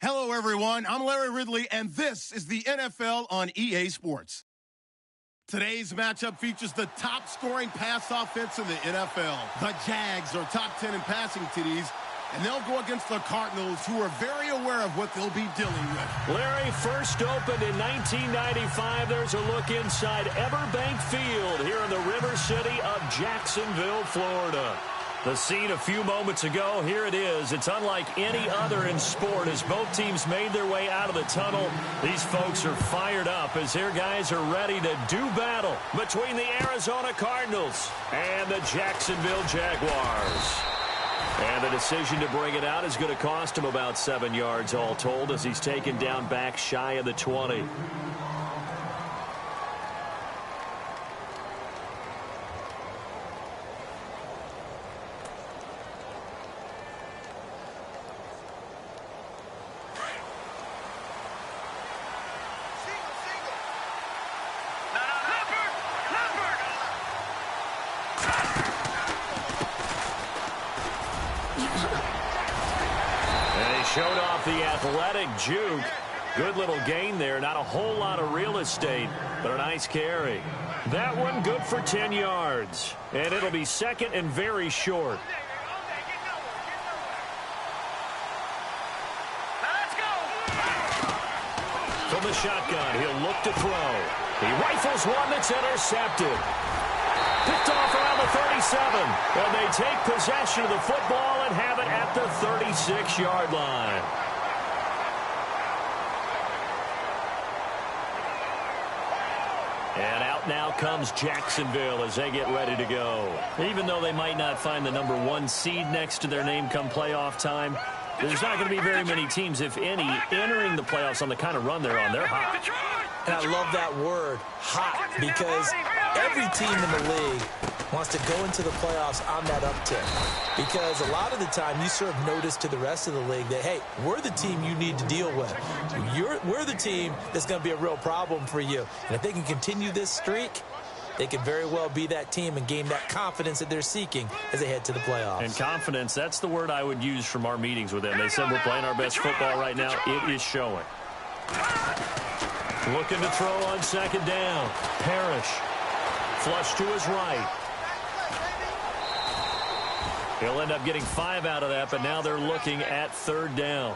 Hello, everyone. I'm Larry Ridley, and this is the NFL on EA Sports. Today's matchup features the top-scoring pass offense in the NFL. The Jags are top 10 in passing TDs, and they'll go against the Cardinals, who are very aware of what they'll be dealing with. Larry, first opened in 1995. There's a look inside Everbank Field here in the River City of Jacksonville, Florida. The scene a few moments ago, here it is. It's unlike any other in sport as both teams made their way out of the tunnel. These folks are fired up as their guys are ready to do battle between the Arizona Cardinals and the Jacksonville Jaguars. And the decision to bring it out is going to cost him about 7 yards all told as he's taken down back shy of the 20. Showed off the athletic juke. Good little gain there. Not a whole lot of real estate, but a nice carry. That one good for 10 yards. And it'll be second and very short. From the shotgun, he'll look to throw. He rifles one that's intercepted. Picked off around the 37. And they take possession of the football and have it at the 36-yard line. And out now comes Jacksonville as they get ready to go. Even though they might not find the number 1 seed next to their name come playoff time, there's not going to be very many teams, if any, entering the playoffs on the kind of run they're on. They're hot. And I love that word, hot, because every team in the league wants to go into the playoffs on that uptick. Because a lot of the time you serve notice to the rest of the league that, hey, we're the team you need to deal with. We're the team that's going to be a real problem for you. And if they can continue this streak, they could very well be that team and gain that confidence that they're seeking as they head to the playoffs. And confidence, that's the word I would use from our meetings with them. They said we're playing our best football right now. It is showing. Looking to throw on second down. Parrish. Flush to his right. He'll end up getting 5 out of that, but now they're looking at third down.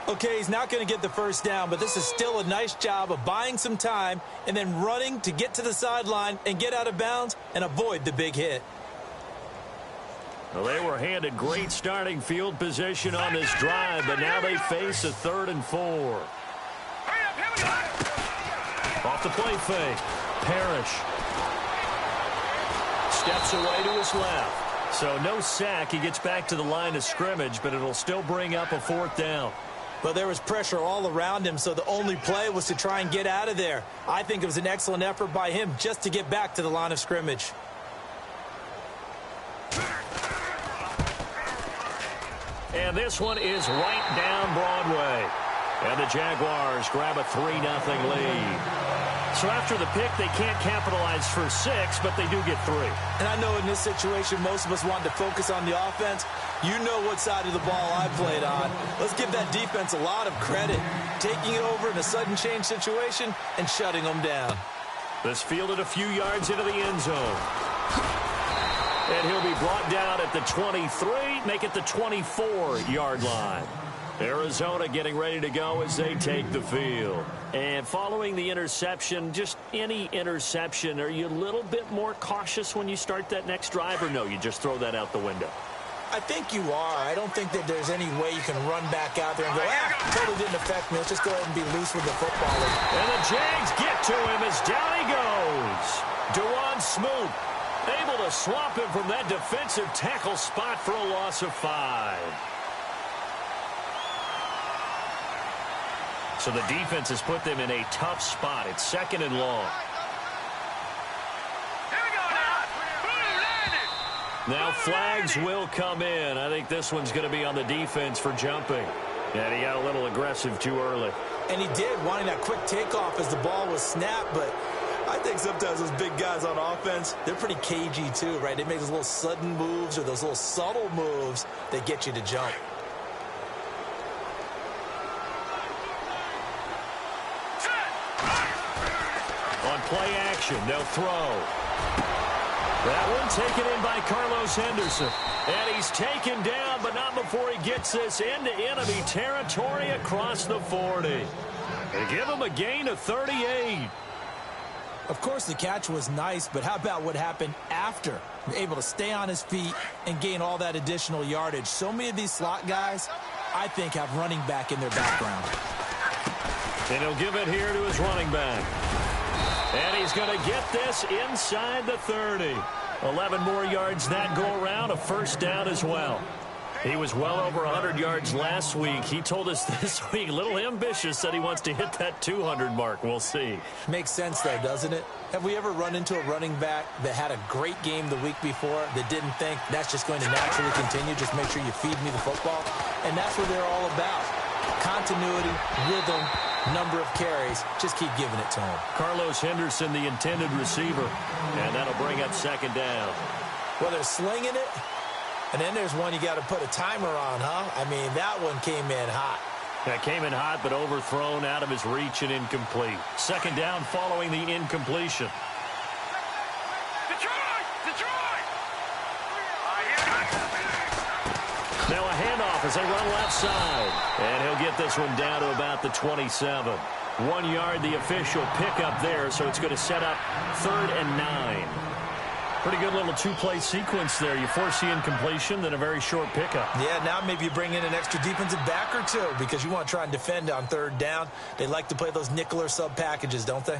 Okay, he's not going to get the first down, but this is still a nice job of buying some time and then running to get to the sideline and get out of bounds and avoid the big hit. Well, they were handed great starting field position on this drive, but now they face a 3rd and 4. Off the play fake. Parrish. Steps away to his left. So no sack. He gets back to the line of scrimmage, but it'll still bring up a 4th down. But there was pressure all around him, so the only play was to try and get out of there. I think it was an excellent effort by him just to get back to the line of scrimmage. And this one is right down Broadway. And the Jaguars grab a 3-0 lead. So after the pick, they can't capitalize for 6, but they do get 3. And I know in this situation, most of us wanted to focus on the offense. You know what side of the ball I played on. Let's give that defense a lot of credit. Taking it over in a sudden change situation and shutting them down. This fielded a few yards into the end zone. And he'll be brought down at the 23, make it the 24-yard line. Arizona getting ready to go as they take the field. And following the interception, just any interception, are you a little bit more cautious when you start that next drive, or no, you just throw that out the window? I think you are. I don't think that there's any way you can run back out there and go, totally didn't affect me. Let's just go ahead and be loose with the football. And the Jags get to him as down he goes. Dewan Smoot able to swamp him from that defensive tackle spot for a loss of 5. So the defense has put them in a tough spot. It's 2nd and long. Now flags will come in. I think this one's going to be on the defense for jumping. And he got a little aggressive too early. And he did, wanting that quick takeoff as the ball was snapped. But I think sometimes those big guys on offense, they're pretty cagey too, right? They make those little sudden moves or those little subtle moves that get you to jump. play action. They'll throw. That one taken in by Carlos Henderson. And he's taken down, but not before he gets this into enemy territory across the 40. They give him a gain of 38. Of course, the catch was nice, but how about what happened after? Able to stay on his feet and gain all that additional yardage. So many of these slot guys, I think, have running back in their background. And he'll give it here to his running back. And he's going to get this inside the 30. 11 more yards that go around, a first down as well. He was well over 100 yards last week. He told us this week, a little ambitious, said he wants to hit that 200 mark. We'll see. Makes sense, though, doesn't it? Have we ever run into a running back that had a great game the week before that didn't think that's just going to naturally continue? Just make sure you feed me the football. And that's what they're all about. Continuity, rhythm, number of carries. Just keep giving it to him. Carlos Henderson, the intended receiver. And that'll bring up second down. Well, they're slinging it. And then there's one you got to put a timer on, huh? I mean, that one came in hot. That came in hot, but overthrown, out of his reach and incomplete. Second down following the incompletion. Detroit! Now a handoff as they run left side. And he'll get this one down to about the 27. 1 yard, the official pickup there, so it's going to set up 3rd and 9. Pretty good little two-play sequence there. You force the incompletion, then a very short pickup. Yeah, now maybe you bring in an extra defensive back or two because you want to try and defend on 3rd down. They like to play those nickel or sub packages, don't they?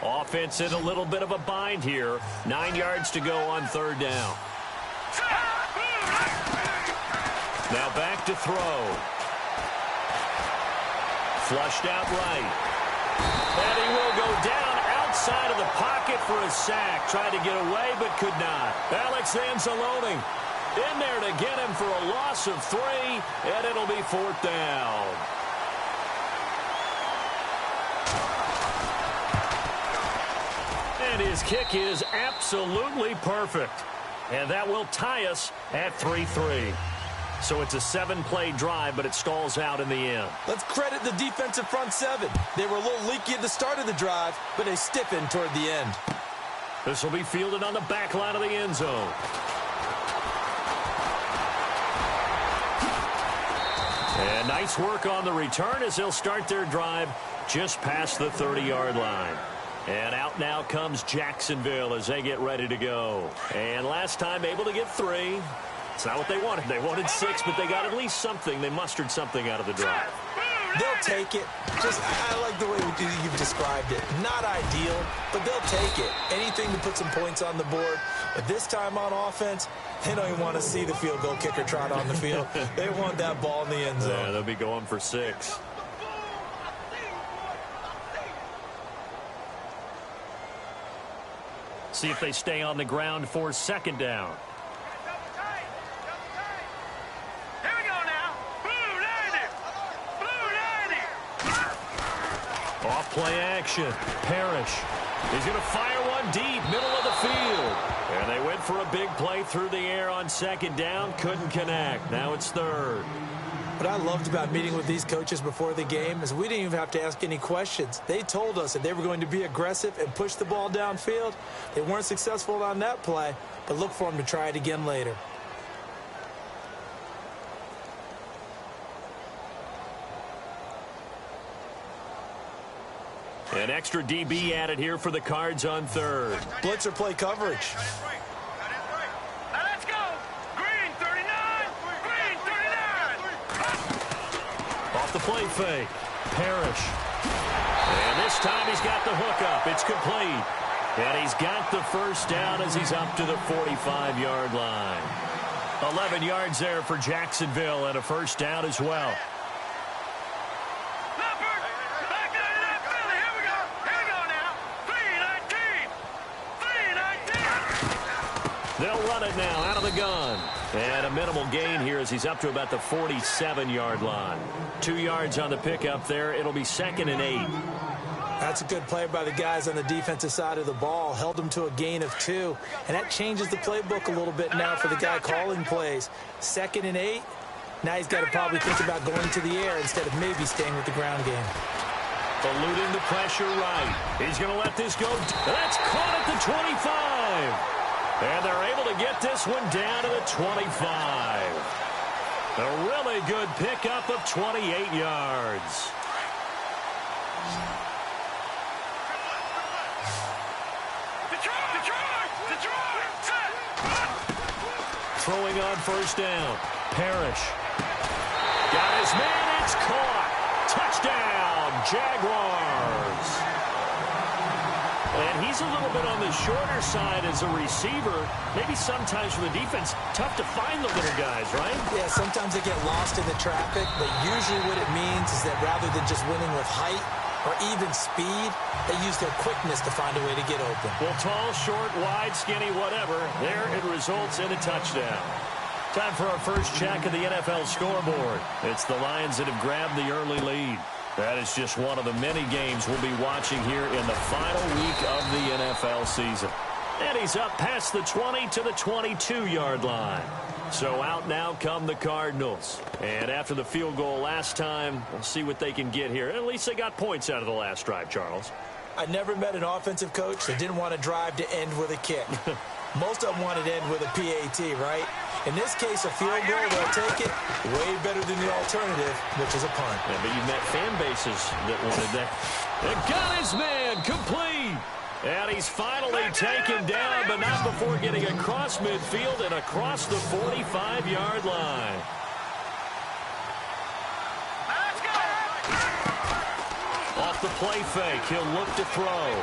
Offense in a little bit of a bind here. 9 yards to go on 3rd down. Now back to throw. Flushed out right. And he will go down outside of the pocket for a sack. Tried to get away, but could not. Alex Anzalone in there to get him for a loss of 3, and it'll be 4th down. And his kick is absolutely perfect. And that will tie us at 3-3. So it's a 7-play drive, but it stalls out in the end. Let's credit the defensive front 7. They were a little leaky at the start of the drive, but they stiffened toward the end. This will be fielded on the back line of the end zone. And nice work on the return as they'll start their drive just past the 30-yard line. And out now comes Jacksonville as they get ready to go. And last time able to get 3. It's not what they wanted. They wanted 6, but they got at least something. They mustered something out of the drive. They'll take it. I like the way you've described it. Not ideal, but they'll take it. Anything to put some points on the board. But this time on offense, they don't even want to see the field goal kicker trot on the field. They want that ball in the end zone. Yeah, they'll be going for 6. See if they stay on the ground for 2nd down. Play action. Parrish. He's going to fire one deep, middle of the field. And they went for a big play through the air on 2nd down. Couldn't connect. Now it's 3rd. What I loved about meeting with these coaches before the game is we didn't even have to ask any questions. They told us that they were going to be aggressive and push the ball downfield. They weren't successful on that play, but look for them to try it again later. An extra DB added here for the Cards on 3rd. Blitzer play coverage. Now let's go. Green 39. Green 39. Off the play fake. Parrish. And this time he's got the hook up. It's complete. And he's got the first down as he's up to the 45-yard line. 11 yards there for Jacksonville and a first down as well. They'll run it now out of the gun. And a minimal gain here as he's up to about the 47-yard line. 2 yards on the pickup there. It'll be 2nd and 8. That's a good play by the guys on the defensive side of the ball. Held them to a gain of 2. And that changes the playbook a little bit now for the guy calling plays. 2nd and 8. Now he's got to probably think about going to the air instead of maybe staying with the ground game. Eluding the pressure right. He's going to let this go. That's caught at the 25. And they're able to get this one down to the 25. A really good pickup of 28 yards. Throwing on first down. Parrish. Got his man. It's caught. Touchdown, Jaguars. And he's a little bit on the shorter side as a receiver. Maybe sometimes for the defense, tough to find the little guys, right? Yeah, sometimes they get lost in the traffic, but usually what it means is that rather than just winning with height or even speed, they use their quickness to find a way to get open. Well, tall, short, wide, skinny, whatever, there it results in a touchdown. Time for our first check of the NFL scoreboard. It's the Lions that have grabbed the early lead. That is just one of the many games we'll be watching here in the final week of the NFL season. And he's up past the 20 to the 22-yard line. So out now come the Cardinals. And after the field goal last time, we'll see what they can get here. At least they got points out of the last drive, Charles. I never met an offensive coach that didn't want to drive to end with a kick. Most of them wanted to end with a PAT, right? In this case, a field goal, they'll take it way better than the alternative, which is a punt. Yeah, but you've met fan bases that wanted that. And got his man complete. And he's finally taken down, but not before getting across midfield and across the 45-yard line. Let's go. Off the play fake, he'll look to throw.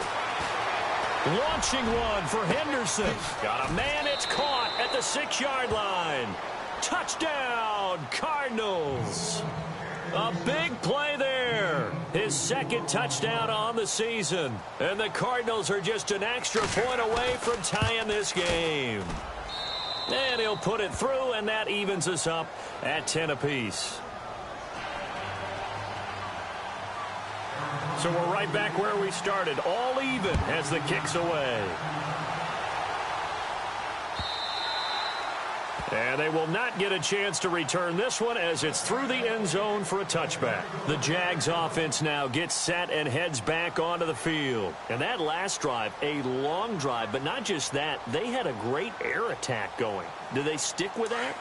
Launching one for Henderson. Got a man, it's caught at the 6-yard line. Touchdown, Cardinals. A big play there. His second touchdown on the season. And the Cardinals are just an extra point away from tying this game. And he'll put it through, and that evens us up at 10 apiece. So we're right back where we started, all even as the kick's away. And they will not get a chance to return this one as it's through the end zone for a touchback. The Jags offense now gets set and heads back onto the field. And that last drive, a long drive, but not just that, they had a great air attack going. Do they stick with that?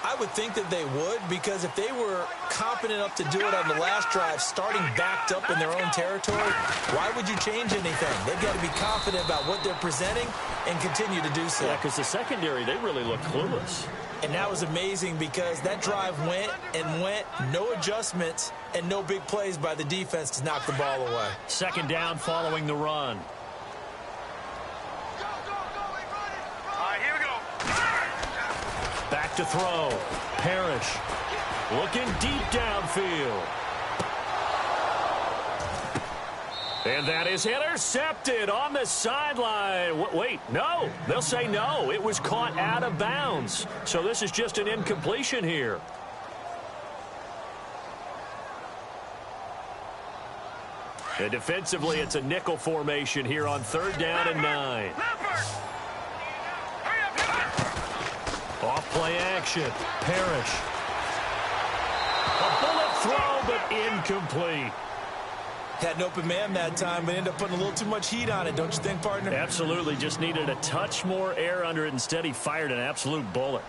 I would think that they would, because if they were confident enough to do it on the last drive, starting backed up in their own territory, why would you change anything? They've got to be confident about what they're presenting and continue to do so. Yeah, because the secondary, they really looked clueless. And that was amazing because that drive went and went, no adjustments, and no big plays by the defense to knock the ball away. Second down following the run. Back to throw. Parrish looking deep downfield. And that is intercepted on the sideline. Wait, no. They'll say no. It was caught out of bounds. So this is just an incompletion here. And defensively, it's a nickel formation here on 3rd down and 9. Off play action. Parrish. A bullet throw, but incomplete. Had an open man that time, but ended up putting a little too much heat on it, don't you think, partner? Absolutely. Just needed a touch more air under it. Instead, he fired an absolute bullet.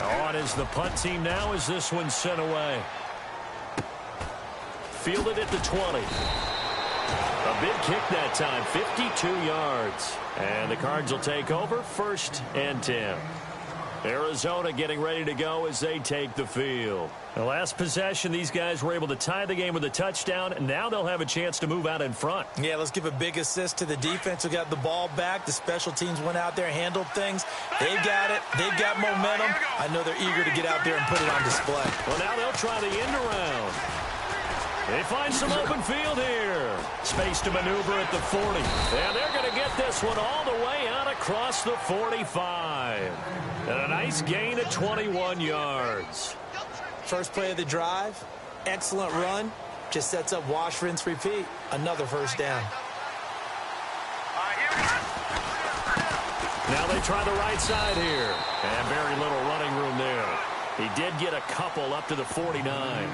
On is the punt team now as this one's sent away. Fielded at the 20. A big kick that time, 52 yards. And the Cards will take over 1st and 10. Arizona getting ready to go as they take the field. The last possession, these guys were able to tie the game with a touchdown, and now they'll have a chance to move out in front. Yeah, let's give a big assist to the defense who got the ball back. The special teams went out there, handled things. They've got it. They've got momentum. I know they're eager to get out there and put it on display. Well, now they'll try the end around. They find some open field here. Space to maneuver at the 40. And they're going to get this one all the way out across the 45. And a nice gain of 21 yards. First play of the drive. Excellent run. Just sets up wash, rinse, repeat. Another 1st down. Now they try the right side here. And very little running room there. He did get a couple up to the 49.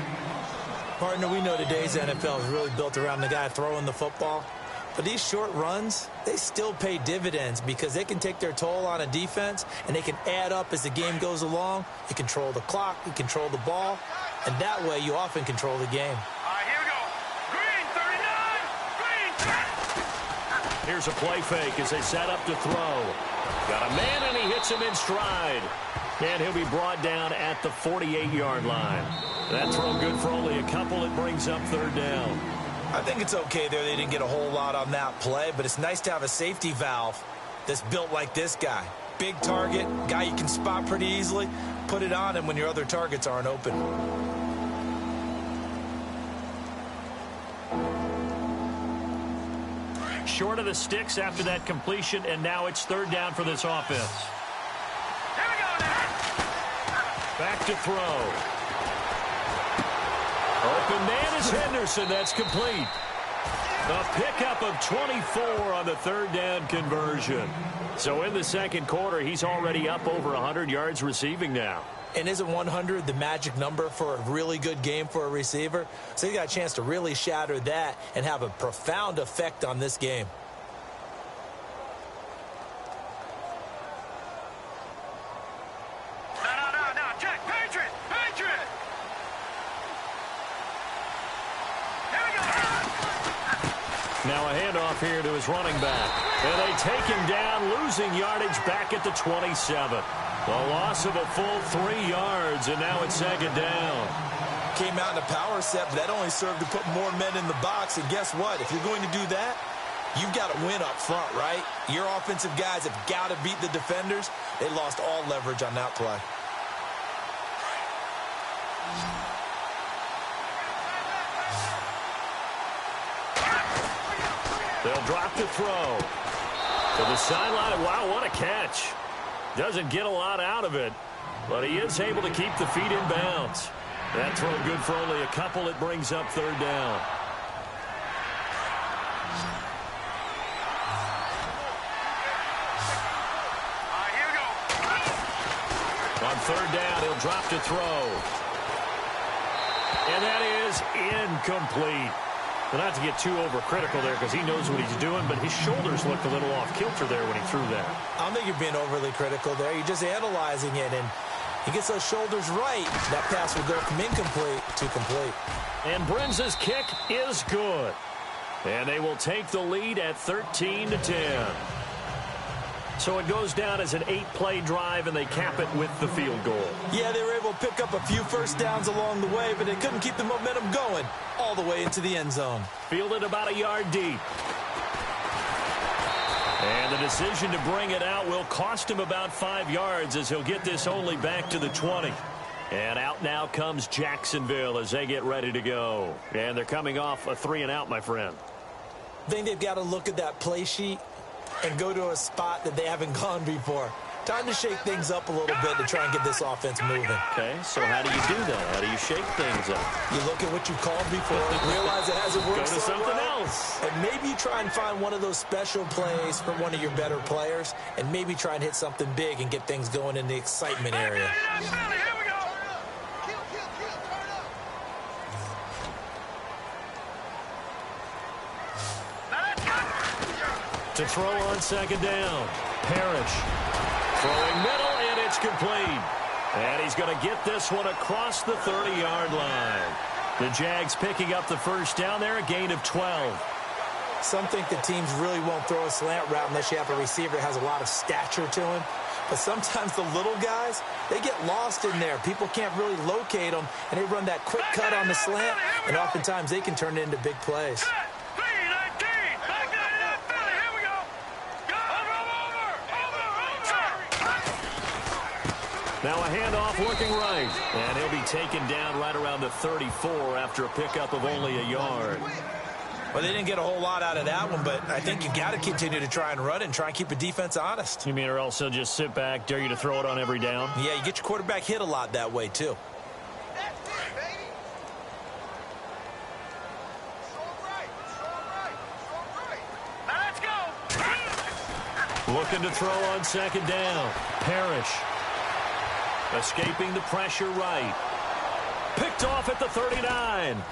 Partner, we know today's NFL is really built around the guy throwing the football. But these short runs, they still pay dividends because they can take their toll on a defense, and they can add up as the game goes along. You control the clock, you control the ball, and that way you often control the game. All right, here we go. Green, 39. Green. Here's a play fake as they set up to throw. Got a man, and he hits him in stride. And he'll be brought down at the 48-yard line. That throw good for only a couple. It brings up third down. I think it's okay there. They didn't get a whole lot on that play, but it's nice to have a safety valve that's built like this guy. Big target, guy you can spot pretty easily. Put it on him when your other targets aren't open. Short of the sticks after that completion, and now it's third down for this offense. Here we go now. Back to throw. Open man is Henderson. That's complete. A pickup of 24 on the third down conversion. So in the second quarter, he's already up over 100 yards receiving now. And isn't 100 the magic number for a really good game for a receiver? So you got a chance to really shatter that and have a profound effect on this game. No, check, Patriot. Here we go. Now a handoff here to his running back. And they take him down, losing yardage back at the 27. A loss of a full 3 yards, and now it's second down. Came out in a power set, but that only served to put more men in the box. And guess what? If you're going to do that, you've got to win up front, right? Your offensive guys have got to beat the defenders. They lost all leverage on that play. They'll drop to throw. To the sideline. Wow, what a catch. Doesn't get a lot out of it, but he is able to keep the feet in bounds. That throw good for only a couple. It brings up third down. Here we go. On third down, he'll drop to throw. And that is incomplete. Well, not to get too overcritical there because he knows what he's doing, but his shoulders looked a little off kilter there when he threw that. I don't think you're being overly critical there. You're just analyzing it, and he gets those shoulders right. That pass will go from incomplete to complete. And Brenza's kick is good. And they will take the lead at 13-10. So it goes down as an 8-play drive, and they cap it with the field goal. Yeah, they were able to pick up a few first downs along the way, but they couldn't keep the momentum going all the way into the end zone. Fielded about a yard deep. And the decision to bring it out will cost him about 5 yards as he'll get this only back to the 20. And out now comes Jacksonville as they get ready to go. And they're coming off a 3-and-out, my friend. I think they've got to look at that play sheet and go to a spot that they haven't gone before. Time to shake things up a little bit to try and get this offense moving. Okay, so how do you do that? How do you shake things up? You look at what you called before, realize it hasn't worked Go to so something well, else. and maybe you try and find one of those special plays for one of your better players, and maybe try and hit something big and get things going in the excitement area. Here we go. To throw on second down. Parrish. Throwing middle, and it's complete. And he's going to get this one across the 30-yard line. The Jags picking up the first down there, a gain of 12. Some think the teams really won't throw a slant route unless you have a receiver that has a lot of stature to him. But sometimes the little guys, they get lost in there. People can't really locate them, and they run that quick cut on the slant, and oftentimes they can turn it into big plays. Now a handoff looking right. And he'll be taken down right around the 34 after a pickup of only a yard. Well, they didn't get a whole lot out of that one, but I think you got to continue to try and run and try and keep a defense honest. You mean or else he'll just sit back, dare you to throw it on every down? Yeah, you get your quarterback hit a lot that way, too. Let's go. Looking to throw on second down. Parrish. Escaping the pressure right. Picked off at the 39.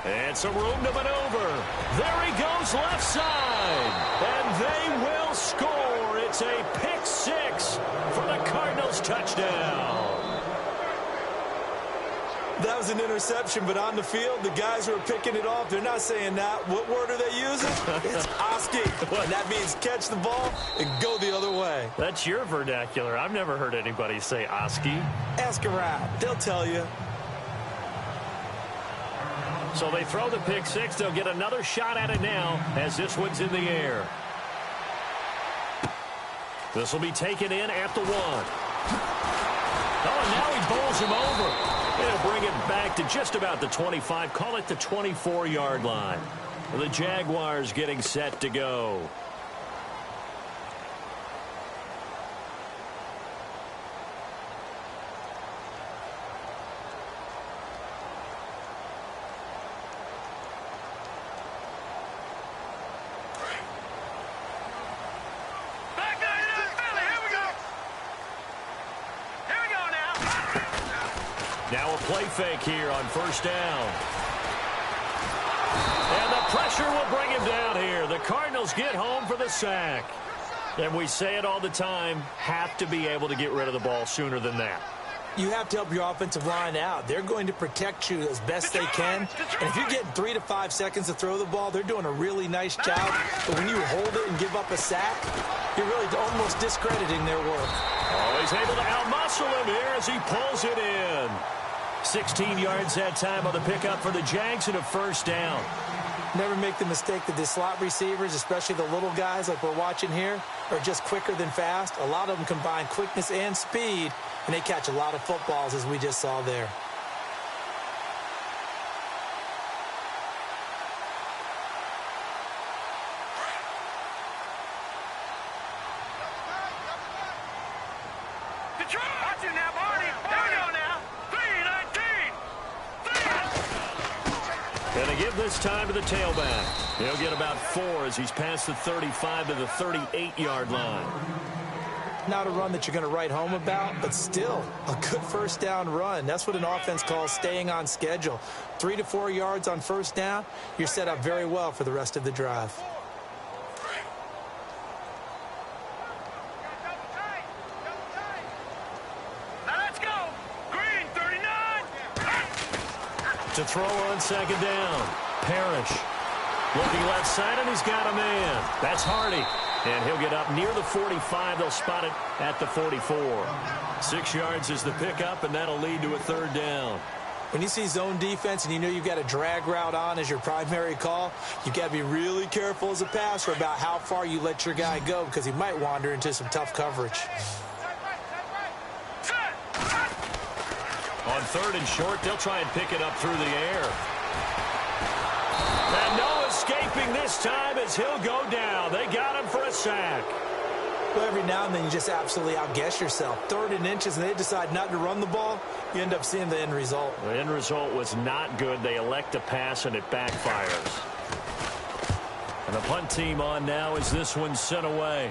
And some room to maneuver. There he goes left side. And they will score. It's a pick six for the Cardinals touchdown. That was an interception, but on the field, the guys who are picking it off, they're not saying that. What word are they using? It's Oski. And that means catch the ball and go the other way. That's your vernacular. I've never heard anybody say Oski. Ask around. They'll tell you. So they throw the pick six. They'll get another shot at it now as this one's in the air. This will be taken in at the 1. Oh, and now he bowls him over. He'll bring it back to just about the 25. Call it the 24-yard line. The Jaguars getting set to go. Now a play fake here on first down. And the pressure will bring him down here. The Cardinals get home for the sack. And we say it all the time, have to be able to get rid of the ball sooner than that. You have to help your offensive line out. They're going to protect you as best they can. And if you're getting 3 to 5 seconds to throw the ball, they're doing a really nice job. But when you hold it and give up a sack, you're really almost discrediting their work. Always able to outmuscle him here as he pulls it in. 16 yards that time on the pickup for the Jags and a first down. Never make the mistake that the slot receivers, especially the little guys like we're watching here, are just quicker than fast. A lot of them combine quickness and speed, and they catch a lot of footballs, as we just saw there. Watch it now, Barney. There we go now. 3-19. Going to give this time to the tailback. He'll get about 4 as he's past the 35 to the 38-yard line. Not a run that you're going to write home about, but still a good first down run. That's what an offense calls staying on schedule. 3 to 4 yards on first down, you're set up very well for the rest of the drive. Now let's go. Green, 39. To throw on second down. Parrish. Looking left side, and he's got a man. That's Hardy. And he'll get up near the 45. They'll spot it at the 44. 6 yards is the pickup, and that'll lead to a third down. When you see zone defense and you know you've got a drag route on as your primary call, you've got to be really careful as a passer about how far you let your guy go because he might wander into some tough coverage. On third and short, they'll try and pick it up through the air. And no escaping this time as he'll go down. They got him for a sack. Well, every now and then you just absolutely outguess yourself. 3rd and inches, and they decide not to run the ball, you end up seeing the end result. The end result was not good. They elect to pass, and it backfires. And the punt team on now as this one's sent away.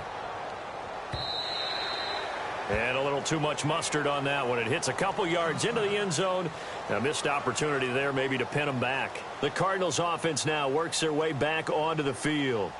And a little too much mustard on that one. It hits a couple yards into the end zone. A missed opportunity there maybe to pin them back. The Cardinals offense now works their way back onto the field.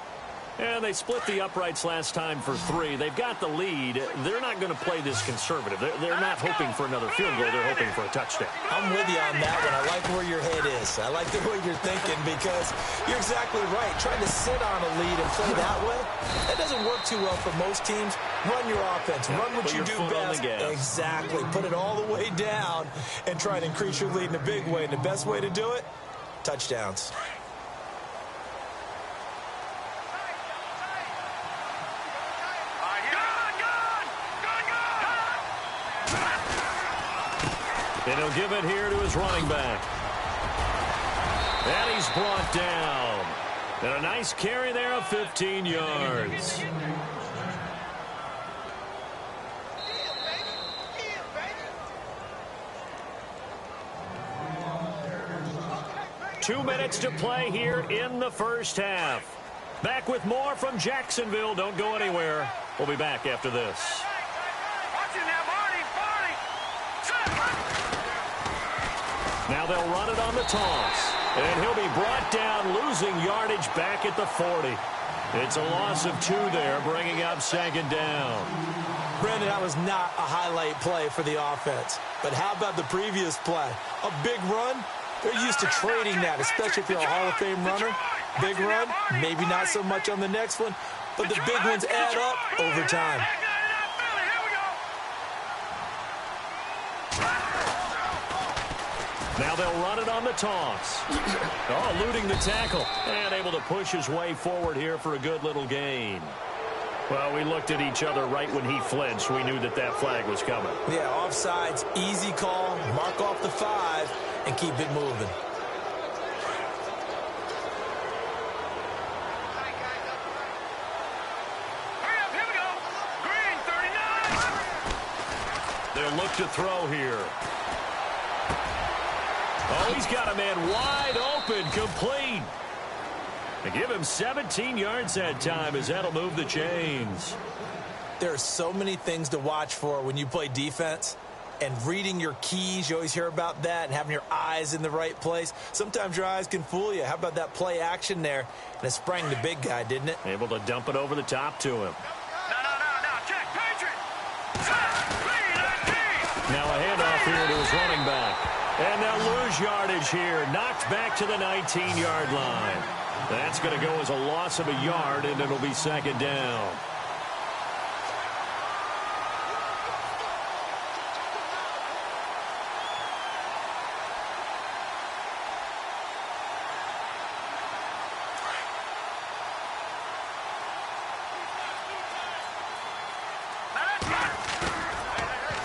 And they split the uprights last time for 3. They've got the lead. They're not going to play this conservative. They're not hoping for another field goal. They're hoping for a touchdown. I'm with you on that one. I like where your head is. I like the way you're thinking because you're exactly right. Trying to sit on a lead and play that way, that doesn't work too well for most teams. Run your offense. Run what you do best. Exactly. Put it all the way down and try to increase your lead in a big way. And the best way to do it, touchdowns. And he'll give it here to his running back. And he's brought down. And a nice carry there of 15 yards. Two minutes to play here in the first half. Back with more from Jacksonville. Don't go anywhere. We'll be back after this. Watch it now, Barney. Now they'll run it on the toss. And he'll be brought down, losing yardage back at the 40. It's a loss of 2 there, bringing up 2nd down. Brandon, that was not a highlight play for the offense. But how about the previous play? A big run? They're used to trading that, especially if you're a Hall of Fame runner. Big run, maybe not so much on the next one, but the big ones add up over time. Now they'll run it on the toss. Oh, eluding the tackle. And able to push his way forward here for a good little gain. Well, we looked at each other right when he flinched. We knew that that flag was coming. Yeah, offsides, easy call. Mark off the 5 and keep it moving. Here we go. Green, 39. They'll look to throw here. Oh, he's got a man wide open, complete. They give him 17 yards that time as that'll move the chains. There are so many things to watch for when you play defense. And reading your keys, you always hear about that, and having your eyes in the right place. Sometimes your eyes can fool you. How about that play action there? And it sprang the big guy, didn't it? Able to dump it over the top to him. No. Check, Patriot. Now a handoff here to his running back. And they'll lose yardage here. Knocked back to the 19-yard line. That's going to go as a loss of a yard, and it'll be 2nd down.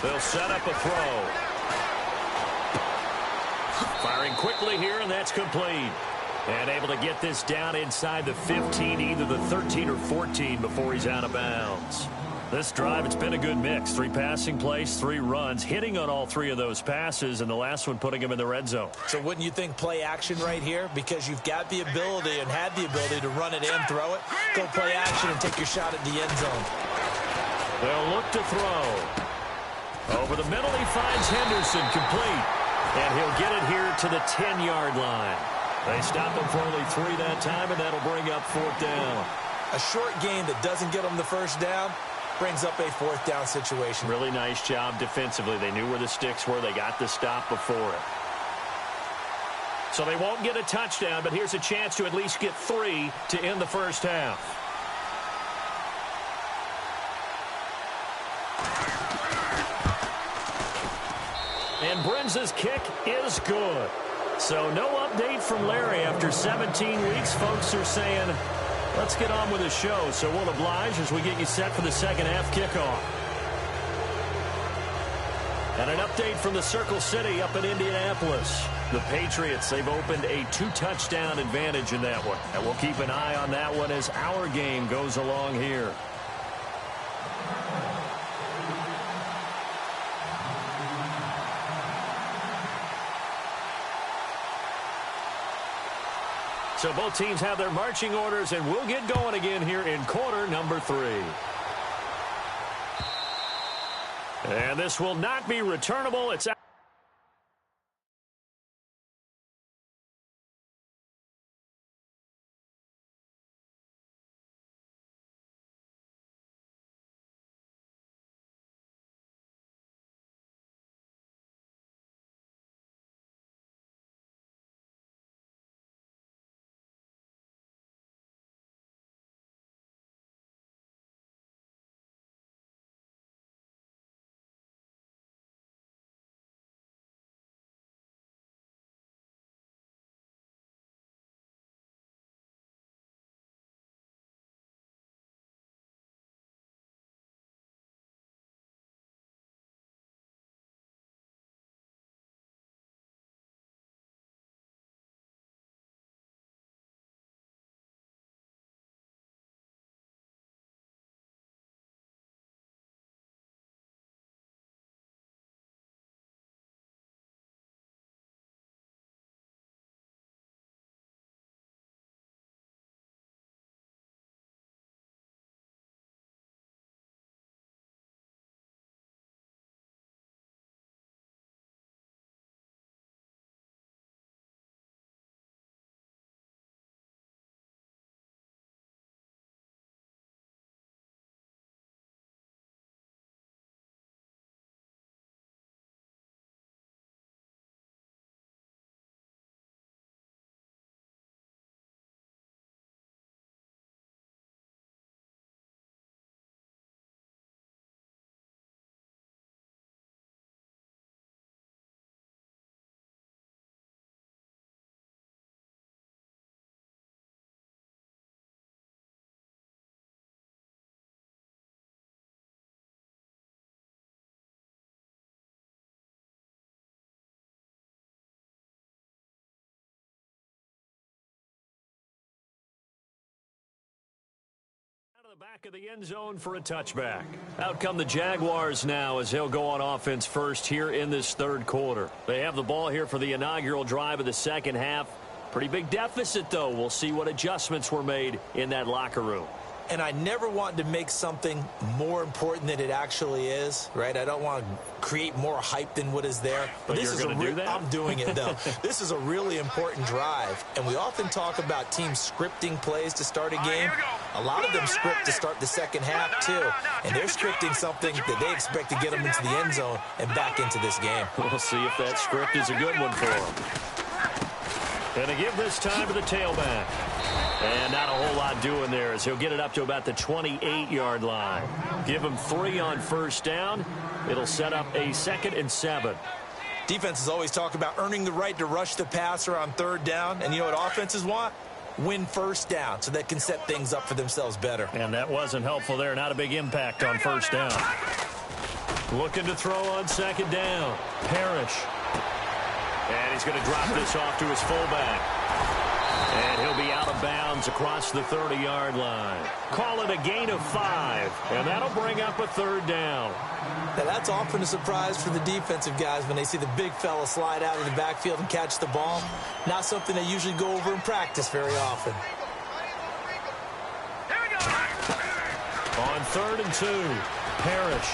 They'll set up a throw. Firing quickly here, and that's complete. And able to get this down inside the 15, either the 13 or 14 before he's out of bounds. This drive, it's been a good mix. 3 passing plays, 3 runs, hitting on all 3 of those passes, and the last one putting him in the red zone. So wouldn't you think play action right here? Because you've got the ability and had the ability to run it in, throw it, go play action and take your shot at the end zone. They'll look to throw. Over the middle, he finds Henderson, complete. And he'll get it here to the 10-yard line. They stop him for only 3 that time, and that'll bring up 4th down. A short gain that doesn't get them the first down brings up a 4th down situation. Really nice job defensively. They knew where the sticks were. They got the stop before it. So they won't get a touchdown, but here's a chance to at least get 3 to end the first half. And Brenza's kick is good. So no update from Larry after 17 weeks. Folks are saying, let's get on with the show. So we'll oblige as we get you set for the second half kickoff. And an update from the Circle City up in Indianapolis. The Patriots, they've opened a 2-touchdown advantage in that one. And we'll keep an eye on that one as our game goes along here. So both teams have their marching orders, and we'll get going again here in quarter number 3. And this will not be returnable. It's out. Back of the end zone for a touchback. Out come the Jaguars now as they'll go on offense first here in this third quarter. They have the ball here for the inaugural drive of the second half. Pretty big deficit, though. We'll see what adjustments were made in that locker room. And I never want to make something more important than it actually is, right? I don't want to create more hype than what is there. But this is going to do that? I'm doing it, though. This is a really important drive. And we often talk about teams scripting plays to start a game. A lot of them script to start the second half, too. And they're scripting something that they expect to get them into the end zone and back into this game. We'll see if that script is a good one for them. And they give this time to the tailback. And not a whole lot doing there as he'll get it up to about the 28-yard line. Give him 3 on first down. It'll set up a 2nd and 7. Defenses always talk about earning the right to rush the passer on third down. And you know what offenses want? Win first down so they can set things up for themselves better. And that wasn't helpful there. Not a big impact on first down. Looking to throw on second down. Parrish. And he's going to drop this off to his fullback. And he'll be out of bounds across the 30-yard line. Call it a gain of 5. And that'll bring up a third down. Now, that's often a surprise for the defensive guys when they see the big fella slide out of the backfield and catch the ball. Not something they usually go over in practice very often. On 3rd and 2, Parrish.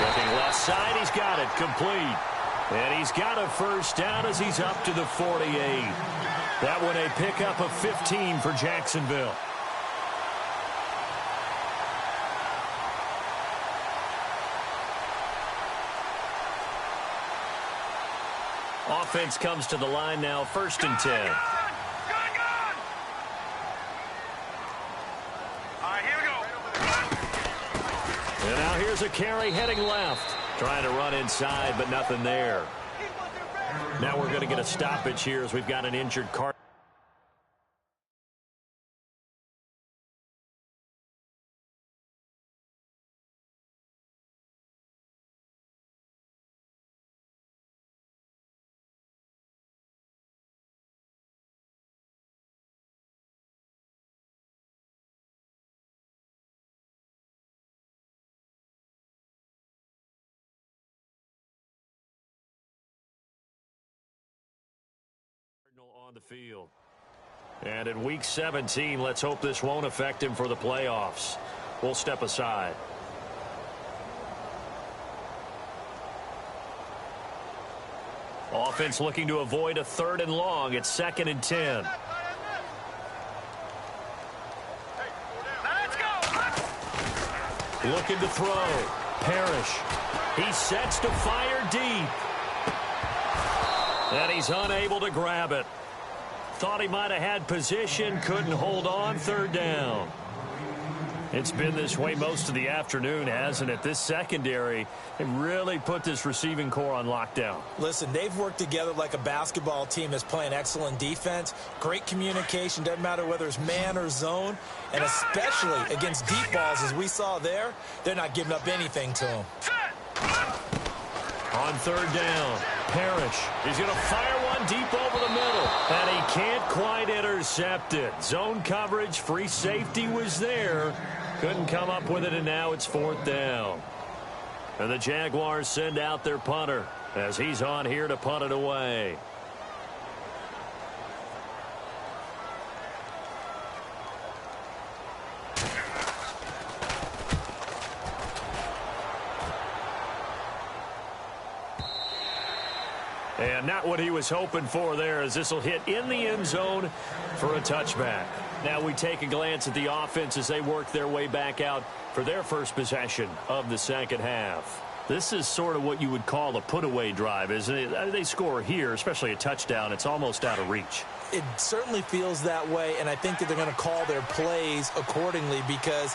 Looking left side, he's got it, complete. And he's got a first down as he's up to the 48. That one a pickup of 15 for Jacksonville. Offense comes to the line now, 1st and 10. All right, here we go. And now here's a carry heading left. Trying to run inside, but nothing there. Now we're going to get a stoppage here as we've got an injured Cardinal. On the field. And in week 17, let's hope this won't affect him for the playoffs. We'll step aside. Offense looking to avoid a 3rd and long. It's 2nd and 10. Let's go. Looking to throw. Parrish. He sets to fire deep. And he's unable to grab it. Thought he might have had position, couldn't hold on, 3rd down. It's been this way most of the afternoon, hasn't it? This secondary, they really put this receiving core on lockdown. Listen, they've worked together like a basketball team that's playing excellent defense. Great communication, doesn't matter whether it's man or zone. And especially against deep balls, as we saw there, they're not giving up anything to them. On 3rd down, Parrish. He's going to fire one deep over the middle. And he can't quite intercept it. Zone coverage, free safety was there. Couldn't come up with it, and now it's 4th down. And the Jaguars send out their punter as he's on here to punt it away. And not what he was hoping for there, as this will hit in the end zone for a touchback. Now we take a glance at the offense as they work their way back out for their first possession of the second half. This is sort of what you would call a put-away drive, isn't it? They score here, especially a touchdown. It's almost out of reach. It certainly feels that way, and I think that they're going to call their plays accordingly, because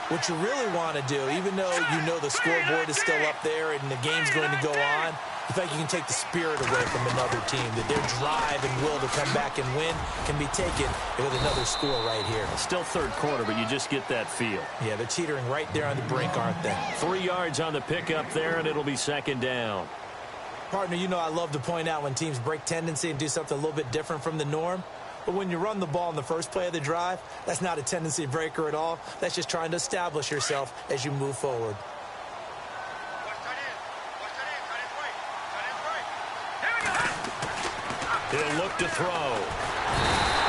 what you really want to do, even though you know the scoreboard is still up there and the game's going to go on, the fact you can take the spirit away from another team, that their drive and will to come back and win can be taken with another score right here. Still 3rd quarter, but you just get that feel. Yeah, they're teetering right there on the brink, aren't they? 3 yards on the pickup there, and it'll be 2nd down. Partner, you know I love to point out when teams break tendency and do something a little bit different from the norm. But when you run the ball in the first play of the drive, that's not a tendency breaker at all. That's just trying to establish yourself as you move forward. He'll look to throw.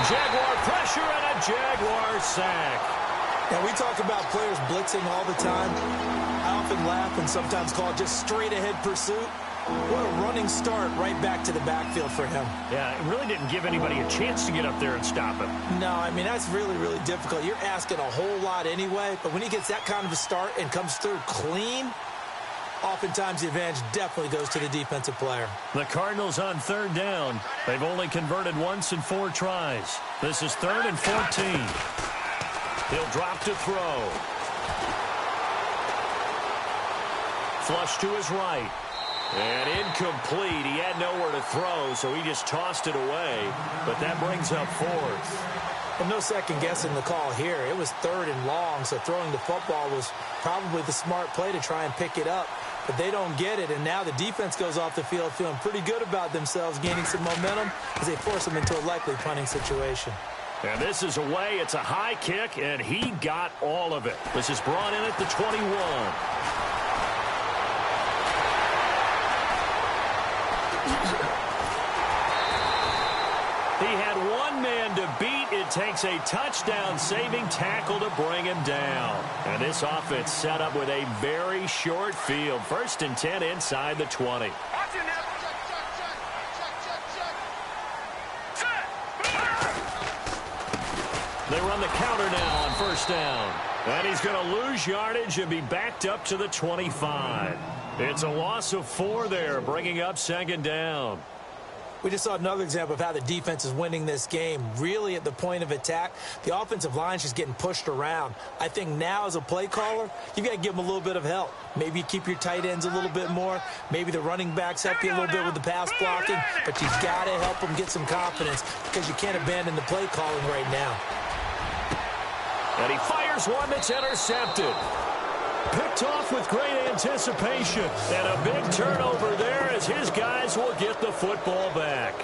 Jaguar pressure and a Jaguar sack. Now, we talk about players blitzing all the time. I often laugh and sometimes call it just straight-ahead pursuit. What a running start right back to the backfield for him. Yeah, it really didn't give anybody a chance to get up there and stop him. No, I mean, that's really, really difficult. You're asking a whole lot anyway, but when he gets that kind of a start and comes through clean, oftentimes the advantage definitely goes to the defensive player. The Cardinals on third down. They've only converted once in 4 tries. This is 3rd and 14. He'll drop to throw. Flush to his right. And incomplete. He had nowhere to throw, so he just tossed it away. But that brings up 4th. Well, no second guessing the call here. It was 3rd and long, so throwing the football was probably the smart play to try and pick it up. But they don't get it, and now the defense goes off the field feeling pretty good about themselves, gaining some momentum as they force them into a likely punting situation. And this is away. It's a high kick, and he got all of it. This is brought in at the 21. He had one man to beat. It takes a touchdown-saving tackle to bring him down. And this offense set up with a very short field. 1st and 10 inside the 20. They run the counter now on 1st down. And he's going to lose yardage and be backed up to the 25. It's a loss of 4 there, bringing up 2nd down. We just saw another example of how the defense is winning this game. Really at the point of attack, the offensive line's just getting pushed around. I think now as a play caller, you've got to give them a little bit of help. Maybe you keep your tight ends a little bit more. Maybe the running backs help you a little bit with the pass blocking. But you've got to help them get some confidence because you can't abandon the play calling right now. And he fires one that's intercepted. Picked off with great anticipation. And a big turnover there as his guys will get the football back.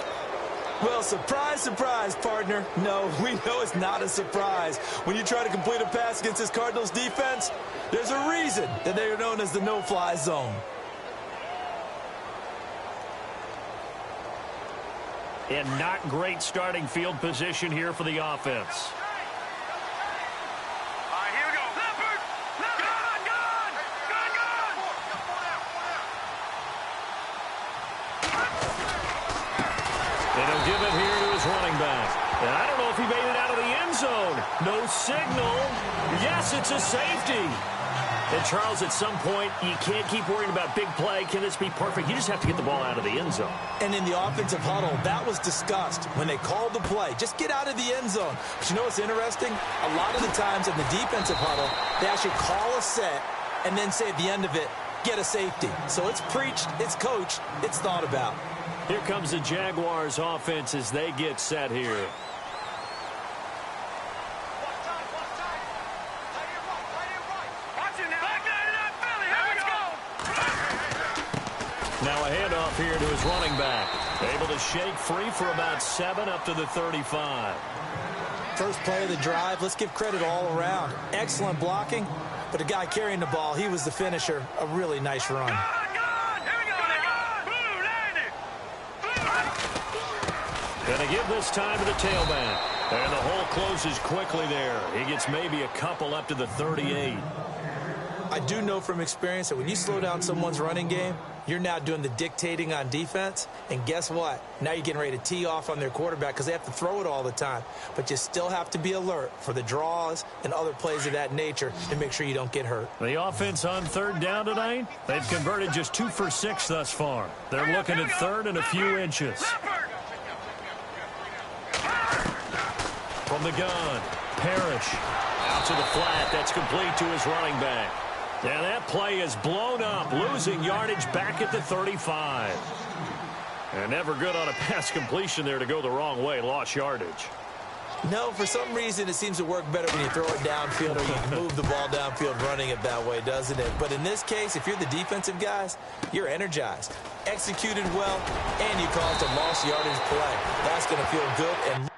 Well, surprise, surprise, partner. No, we know it's not a surprise. When you try to complete a pass against this Cardinals defense, there's a reason that they are known as the no-fly zone. And not great starting field position here for the offense. Give it here to his running back. And I don't know if he made it out of the end zone. No signal. Yes, it's a safety. And Charles, at some point, you can't keep worrying about big play. Can this be perfect? You just have to get the ball out of the end zone. And in the offensive huddle, that was discussed when they called the play. Just get out of the end zone. But you know what's interesting? A lot of the times in the defensive huddle, they actually call a set and then say at the end of it, get a safety. So it's preached, it's coached, it's thought about. Here comes the Jaguars offense as they get set here. Now a handoff here to his running back. Able to shake free for about 7 up to the 35. First play of the drive, let's give credit all around. Excellent blocking, but the guy carrying the ball, he was the finisher. A really nice run. Going to give this time to the tailback. And the hole closes quickly there. He gets maybe a couple up to the 38. I do know from experience that when you slow down someone's running game, you're now doing the dictating on defense. And guess what? Now you're getting ready to tee off on their quarterback because they have to throw it all the time. But you still have to be alert for the draws and other plays of that nature to make sure you don't get hurt. The offense on 3rd down tonight, they've converted just 2 for 6 thus far. They're looking at 3rd and a few inches. From the gun, Parrish out to the flat. That's complete to his running back. And that play is blown up, losing yardage back at the 35. And never good on a pass completion there to go the wrong way. Lost yardage. No, for some reason it seems to work better when you throw it downfield or you move the ball downfield running it that way, doesn't it? But in this case, if you're the defensive guys, you're energized, executed well, and you caused a lost yardage play. That's going to feel good and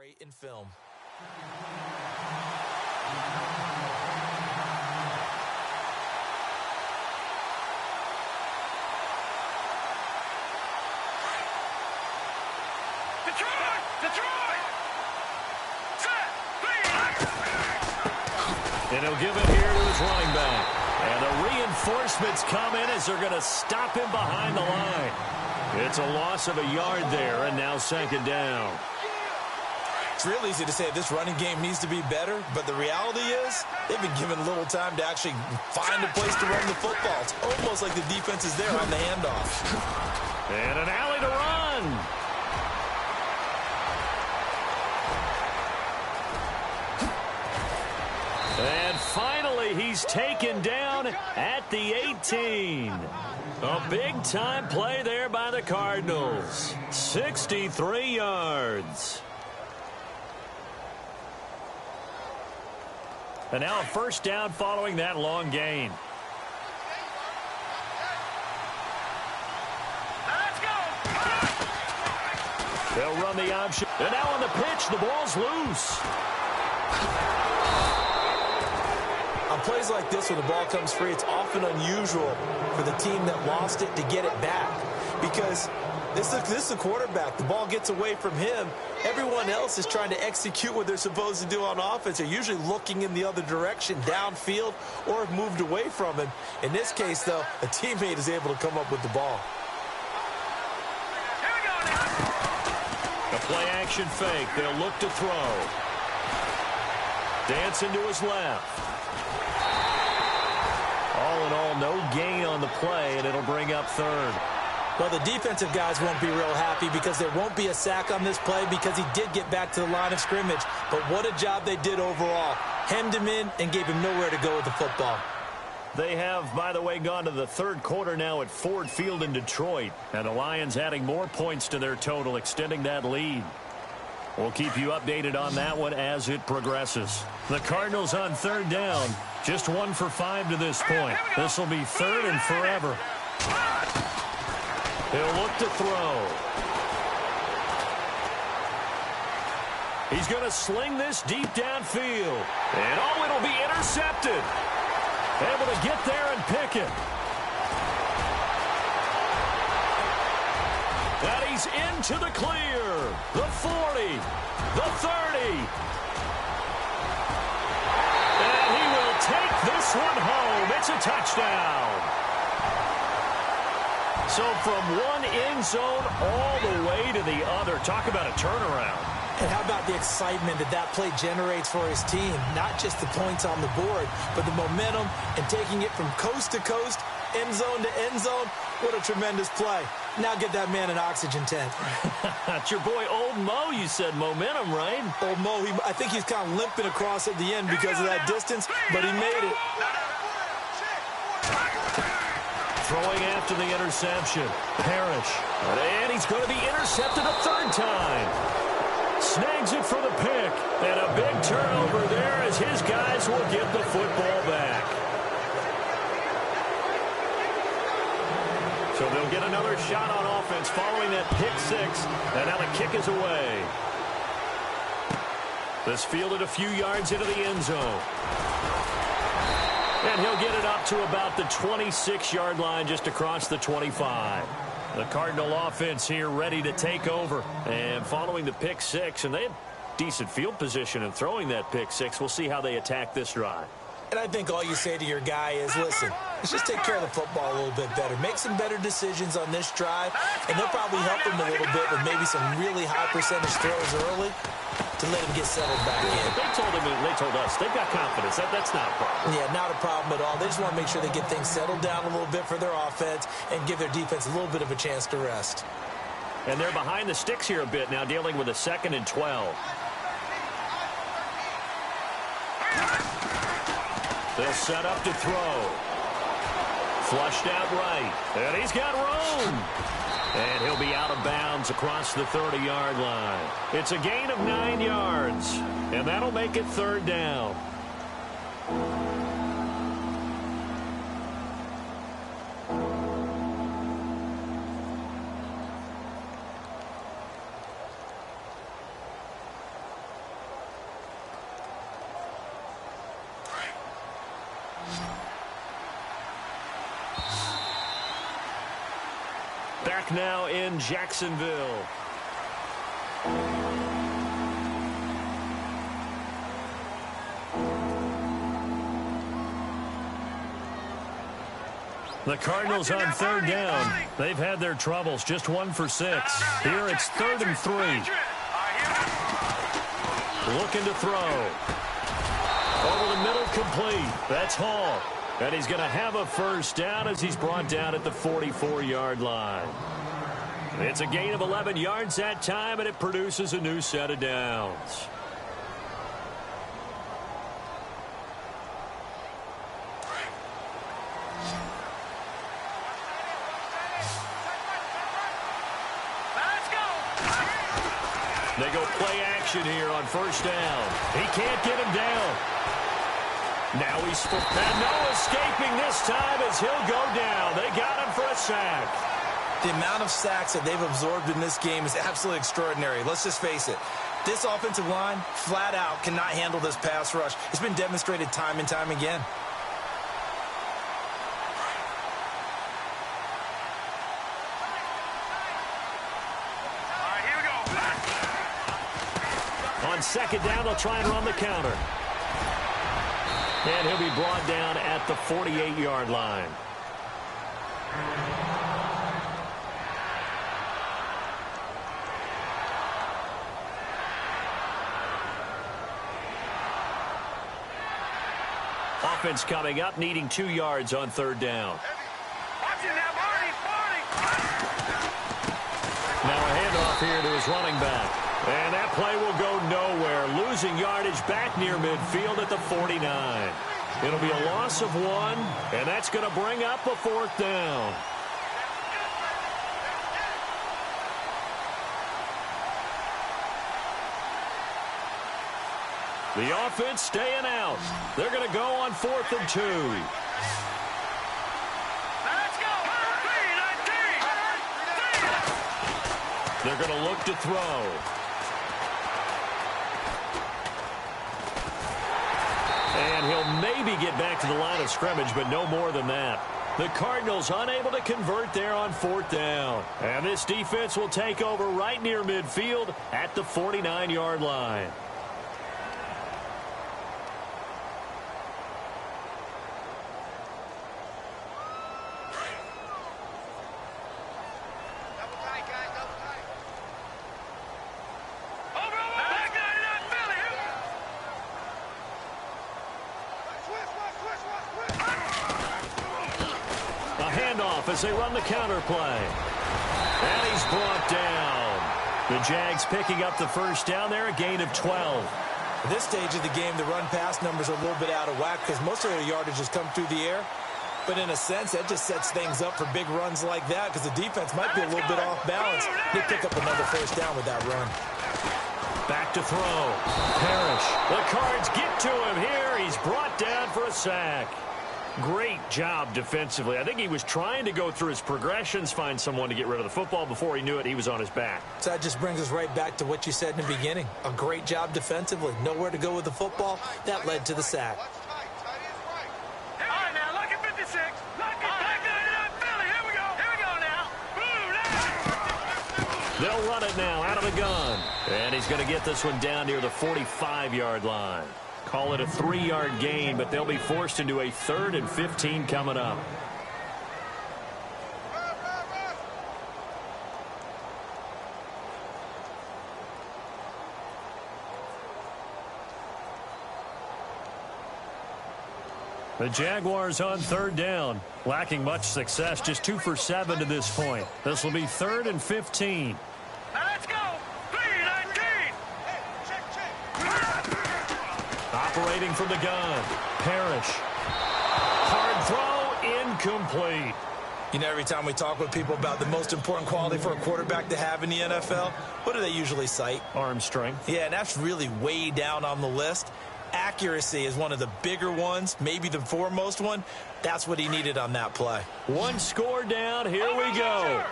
great in film. Detroit! Set! Three! And he'll give it here to his running back. And the reinforcements come in as they're going to stop him behind the line. It's a loss of a yard there, and now second down. It's real easy to say this running game needs to be better, but the reality is they've been given little time to actually find a place to run the football. It's almost like the defense is there on the handoff. And an alley to run. And finally, he's taken down at the 18. A big-time play there by the Cardinals. 63 yards. And now a first down following that long gain. Let's go! They'll run the option. And now on the pitch, the ball's loose. On plays like this, when the ball comes free, it's often unusual for the team that lost it to get it back. Because this is the quarterback. The ball gets away from him. Everyone else is trying to execute what they're supposed to do on offense. They're usually looking in the other direction, downfield, or have moved away from him. In this case, though, a teammate is able to come up with the ball. Here we go now! A play-action fake. They'll look to throw. Dancing to his left. All in all, no gain on the play, and it'll bring up third. Well, the defensive guys won't be real happy because there won't be a sack on this play because he did get back to the line of scrimmage. But what a job they did overall. Hemmed him in and gave him nowhere to go with the football. They have, by the way, gone to the third quarter now at Ford Field in Detroit. And the Lions adding more points to their total, extending that lead. We'll keep you updated on that one as it progresses. The Cardinals on third down. Just 1 for 5 to this point. This will be third and forever. He'll look to throw. He's going to sling this deep downfield. And oh, it'll be intercepted. Able to get there and pick it. And he's into the clear. The 40. The 30. And he will take this one home. It's a touchdown. So from one end zone all the way to the other. Talk about a turnaround. And how about the excitement that play generates for his team? Not just the points on the board, but the momentum and taking it from coast to coast, end zone to end zone. What a tremendous play. Now get that man an oxygen tent. It's your boy Old Mo, you said. Momentum, right? Old Mo, I think he's kind of limping across at the end because of that distance, but he made it. Throwing after the interception. Parrish. And he's going to be intercepted a third time. Snags it for the pick. And a big turnover there as his guys will get the football back. So they'll get another shot on offense following that pick six. And now the kick is away. This fielded a few yards into the end zone. And he'll get it up to about the 26-yard line just across the 25. The Cardinal offense here ready to take over. And following the pick six, and they had decent field position in throwing that pick six. We'll see how they attack this drive. And I think all you say to your guy is, listen, let's just take care of the football a little bit better. Make some better decisions on this drive, and they'll probably help him a little bit with maybe some really high percentage throws early to let him get settled back in. They told us they've got confidence. That's not a problem. Yeah, not a problem at all. They just want to make sure they get things settled down a little bit for their offense and give their defense a little bit of a chance to rest. And they're behind the sticks here a bit now, dealing with a 2nd and 12. They'll set up to throw. Flushed out right. And he's got room. And he'll be out of bounds across the 30-yard line. It's a gain of 9 yards. And that'll make it third down. now in Jacksonville. The Cardinals on third down. They've had their troubles, just 1 for 6. Here it's 3rd and 3. Looking to throw. Over the middle, complete. That's Hall. And he's going to have a first down as he's brought down at the 44-yard line. It's a gain of 11 yards that time, and it produces a new set of downs. They go play action here on first down. He can't get him down. Now he's and no escaping this time as he'll go down. They got him for a sack. The amount of sacks that they've absorbed in this game is absolutely extraordinary. Let's just face it. This offensive line, flat out, cannot handle this pass rush. It's been demonstrated time and time again. On second down, they'll try and run the counter. And he'll be brought down at the 48-yard line. Offense coming up, needing 2 yards on third down. Now a handoff here to his running back. And that play will go nowhere. Losing yardage back near midfield at the 49. It'll be a loss of 1, and that's going to bring up a 4th down. The offense staying out. They're going to go on 4th and 2. They're going to look to throw. And he'll maybe get back to the line of scrimmage, but no more than that. The Cardinals unable to convert there on 4th down. And this defense will take over right near midfield at the 49-yard line. As they run the counter play. And he's brought down. The Jags picking up the first down there, a gain of 12. At this stage of the game, the run-pass numbers are a little bit out of whack because most of their yardage has come through the air. But in a sense, that just sets things up for big runs like that because the defense might be a little bit off balance. They pick up another first down with that run. Back to throw. Parrish. The Cards get to him here. He's brought down for a sack. Great job defensively. I think he was trying to go through his progressions, find someone to get rid of the football. Before he knew it, he was on his back. So that just brings us right back to what you said in the beginning. A great job defensively. Nowhere to go with the football. That led to the sack. All right, now, look at 56. Look at Philly. Here we go now. They'll run it now out of the gun. And he's going to get this one down near the 45-yard line. Call it a 3-yard gain, but they'll be forced into a 3rd and 15 coming up. The Jaguars on third down, lacking much success, just 2 for 7 to this point. This will be 3rd and 15. Now let's go. 3-19. Operating from the gun. Parrish. Hard throw, incomplete. You know, every time we talk with people about the most important quality for a quarterback to have in the NFL, what do they usually cite? Arm strength. Yeah, and that's really way down on the list. Accuracy is one of the bigger ones, maybe the foremost one. That's what he needed on that play. One score down. Here we go.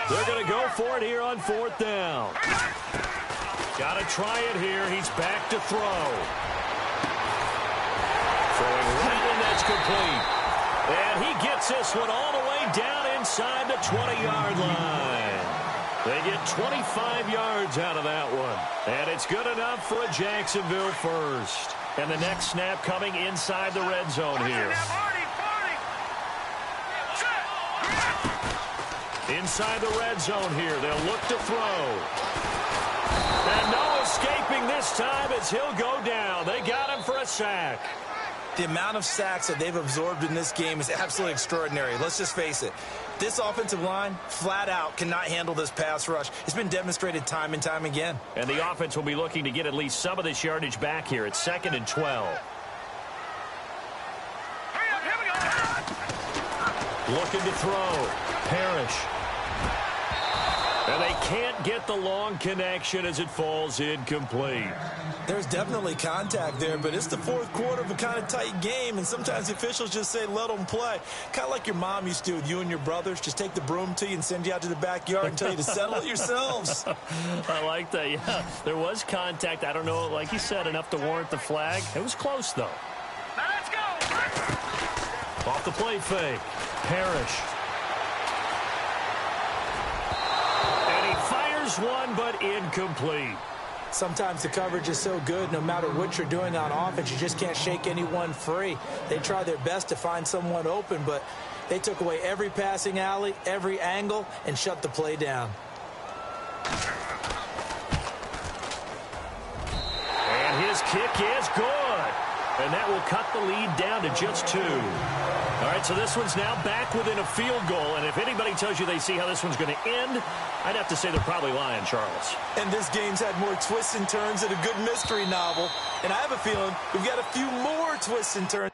They're going to go for it here on 4th down. Got to try it here. He's back to throw. Throwing right, and that's complete. And he gets this one all the way down inside the 20-yard line. They get 25 yards out of that one. And it's good enough for a Jacksonville first. And the next snap coming inside the red zone here. Inside the red zone here. They'll look to throw. And no escaping this time as he'll go down. They got him for a sack. The amount of sacks that they've absorbed in this game is absolutely extraordinary. Let's just face it. This offensive line, flat out, cannot handle this pass rush. It's been demonstrated time and time again. And the offense will be looking to get at least some of this yardage back here. It's 2nd and 12. Looking to throw. Parrish. And they can't get the long connection as it falls incomplete. There's definitely contact there, but it's the fourth quarter of a kind of tight game, and sometimes the officials just say, let them play. Kind of like your mom used to do with you and your brothers. Just take the broom to you and send you out to the backyard and tell you to settle it yourselves. I like that, yeah. There was contact. I don't know, like you said, enough to warrant the flag. It was close, though. Now let's go. Off the play fake. Parrish. And he fires one, but incomplete. Sometimes the coverage is so good, no matter what you're doing on offense, you just can't shake anyone free. They try their best to find someone open, but they took away every passing alley, every angle, and shut the play down. And his kick is good. And that will cut the lead down to just 2. All right, so this one's now back within a field goal. And if anybody tells you they see how this one's going to end, I'd have to say they're probably lying, Charles. And this game's had more twists and turns than a good mystery novel. And I have a feeling we've got a few more twists and turns.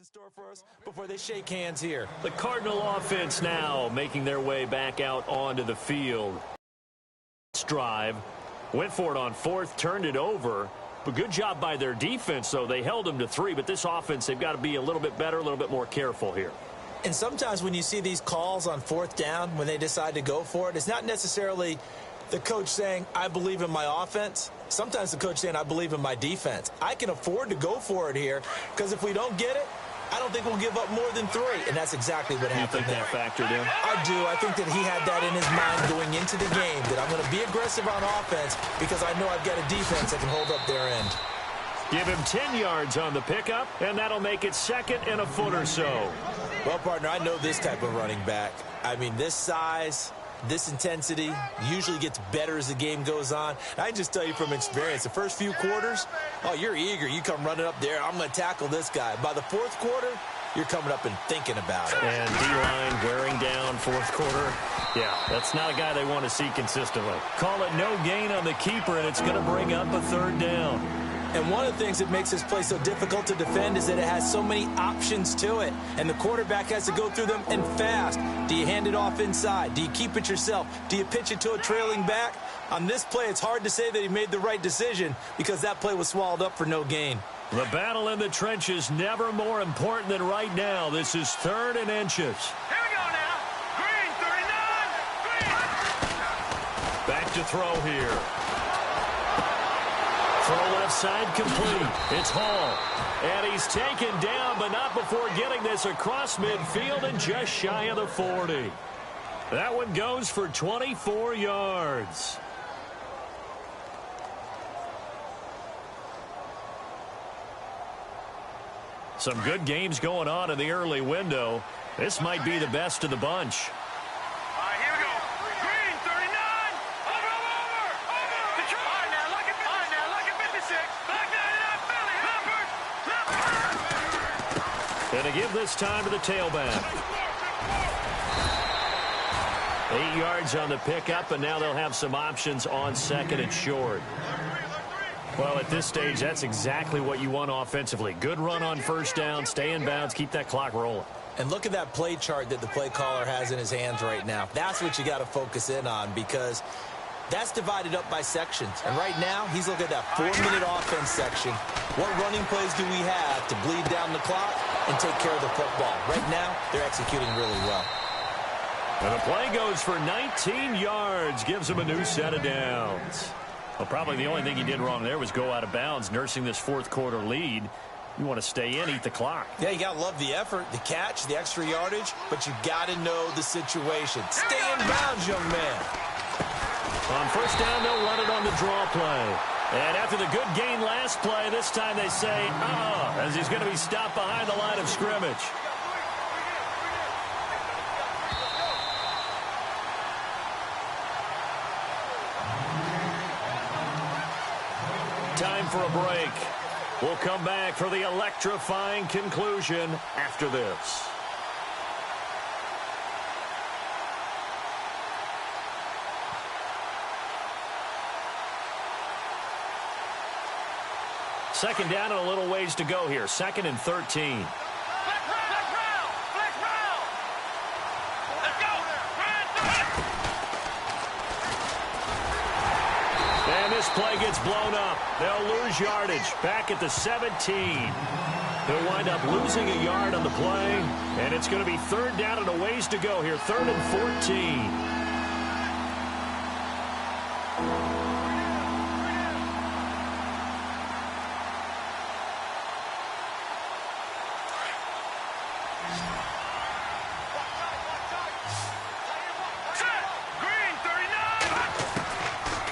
in store for us before they shake hands here. The Cardinal offense now making their way back out onto the field. Drive, went for it on fourth, turned it over. But good job by their defense, though. They held them to 3, but this offense, they've got to be a little bit better, a little bit more careful here. And sometimes when you see these calls on fourth down, when they decide to go for it, it's not necessarily the coach saying, I believe in my offense. Sometimes the coach saying, I believe in my defense. I can afford to go for it here because if we don't get it, I don't think we'll give up more than 3. And that's exactly what happened there. You think that factored in? I do. I think that he had that in his mind going into the game, that I'm going to be aggressive on offense because I know I've got a defense that can hold up their end. Give him 10 yards on the pickup, and that'll make it 2nd and a foot or so. Well, partner, I know this type of running back. I mean, this size, this intensity usually gets better as the game goes on. I can just tell you from experience, the first few quarters, oh, you're eager. You come running up there, I'm going to tackle this guy. By the fourth quarter, you're coming up and thinking about it. And D-line wearing down fourth quarter. Yeah, that's not a guy they want to see consistently. Call it no gain on the keeper, and it's going to bring up a 3rd down. And one of the things that makes this play so difficult to defend is that it has so many options to it. And the quarterback has to go through them and fast. Do you hand it off inside? Do you keep it yourself? Do you pitch it to a trailing back? On this play, it's hard to say that he made the right decision because that play was swallowed up for no gain. The battle in the trenches never more important than right now. This is 3rd and inches. Here we go now. Green, 39. Green. Back to throw here. Throw left side complete. It's Hall. And he's taken down, but not before getting this across midfield and just shy of the 40. That one goes for 24 yards. Some good games going on in the early window. This might be the best of the bunch. All right, here we go. Green, 39. Over. Control. All right, now, look at 56. Back 99, Philly. Left. And to give this time to the tailback. 8 yards on the pickup, and now they'll have some options on 2nd and short. Well, at this stage, that's exactly what you want offensively. Good run on 1st down, stay in bounds, keep that clock rolling. And look at that play chart that the play caller has in his hands right now. That's what you got to focus in on because that's divided up by sections. And right now, he's looking at that 4-minute offense section. What running plays do we have to bleed down the clock and take care of the football? Right now, they're executing really well. And the play goes for 19 yards, gives him a new set of downs. Well, probably the only thing he did wrong there was go out of bounds, nursing this 4th quarter lead. You want to stay in, eat the clock. Yeah, you got to love the effort, the catch, the extra yardage, but you got to know the situation. Stay in bounds, young man. On 1st down, they'll run it on the draw play. And after the good gain last play, this time they say, as he's going to be stopped behind the line of scrimmage. Time for a break. We'll come back for the electrifying conclusion after this. Second down and a little ways to go here. 2nd and 13. Flex round. Let's go. And this play gets blown up. They'll lose yardage. Back at the 17. They'll wind up losing a yard on the play. And it's going to be 3rd down and a ways to go here. 3rd and 14.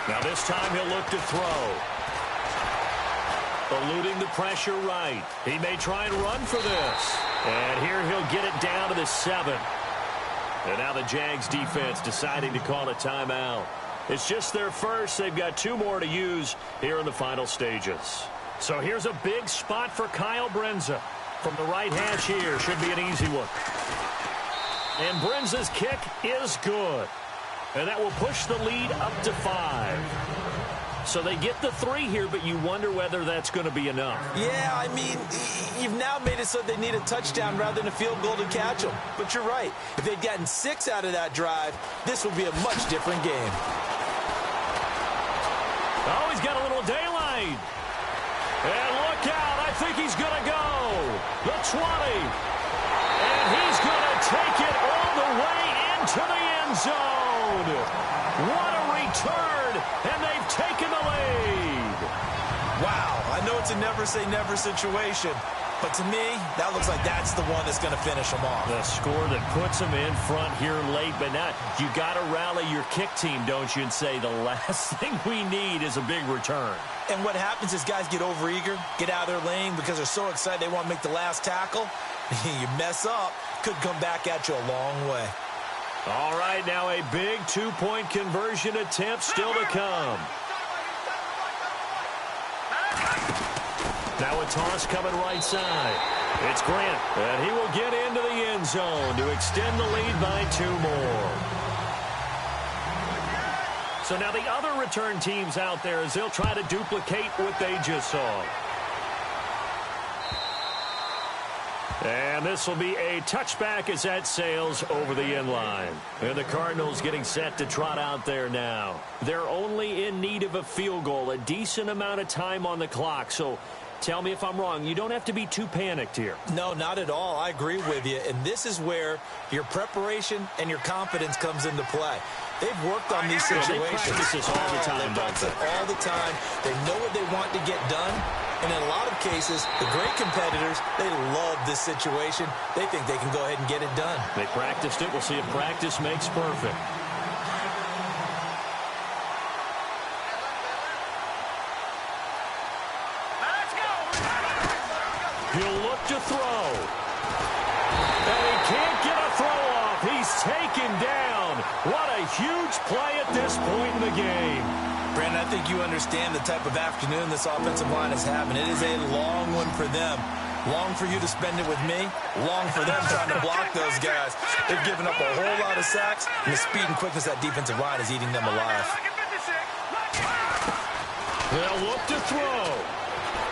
Now this time he'll look to throw. Eluding the pressure right. He may try and run for this. And here he'll get it down to the 7. And now the Jags defense deciding to call a timeout. It's just their first. They've got 2 more to use here in the final stages. So here's a big spot for Kyle Brenza. From the right hash here. Should be an easy one. And Brenza's kick is good. And that will push the lead up to 5. So they get the 3 here, but you wonder whether that's going to be enough. Yeah, I mean, you've now made it so they need a touchdown rather than a field goal to catch them. But you're right. If they'd gotten 6 out of that drive, this would be a much different game. Oh, he's got a little daylight. And look out. I think he's going to go. The 20. And he's going to take it all the way into the end zone. What a return. And they've taken the lead. Wow. I know it's a never-say-never situation. But to me, that looks like that's the one that's going to finish them off. The score that puts them in front here late, but now you got to rally your kick team, don't you, and say the last thing we need is a big return. And what happens is guys get overeager, get out of their lane because they're so excited they want to make the last tackle. You mess up, could come back at you a long way. All right, now a big 2-point conversion attempt still to come. Now a toss coming right side. It's Grant, and he will get into the end zone to extend the lead by 2 more. So now the other return teams out there as they'll try to duplicate what they just saw. And this will be a touchback as that sails over the end line. And the Cardinals getting set to trot out there now. They're only in need of a field goal, a decent amount of time on the clock. So tell me if I'm wrong. You don't have to be too panicked here. No, not at all. I agree with you. And this is where your preparation and your confidence comes into play. They've worked on these situations. They practice this all the time, They practice it all the time. They know what they want to get done. And in a lot of cases, the great competitors, they love this situation. They think they can go ahead and get it done. They practiced it. We'll see if practice makes perfect. He'll look to throw. And he can't get a throw off. He's taken down. What a huge play at this point in the game. Brandon, I think you understand the type of afternoon this offensive line is having. It is a long one for them. Long for you to spend it with me. Long for them trying to block those guys. They've given up a whole lot of sacks, and the speed and quickness of that defensive line is eating them alive. They'll look to throw.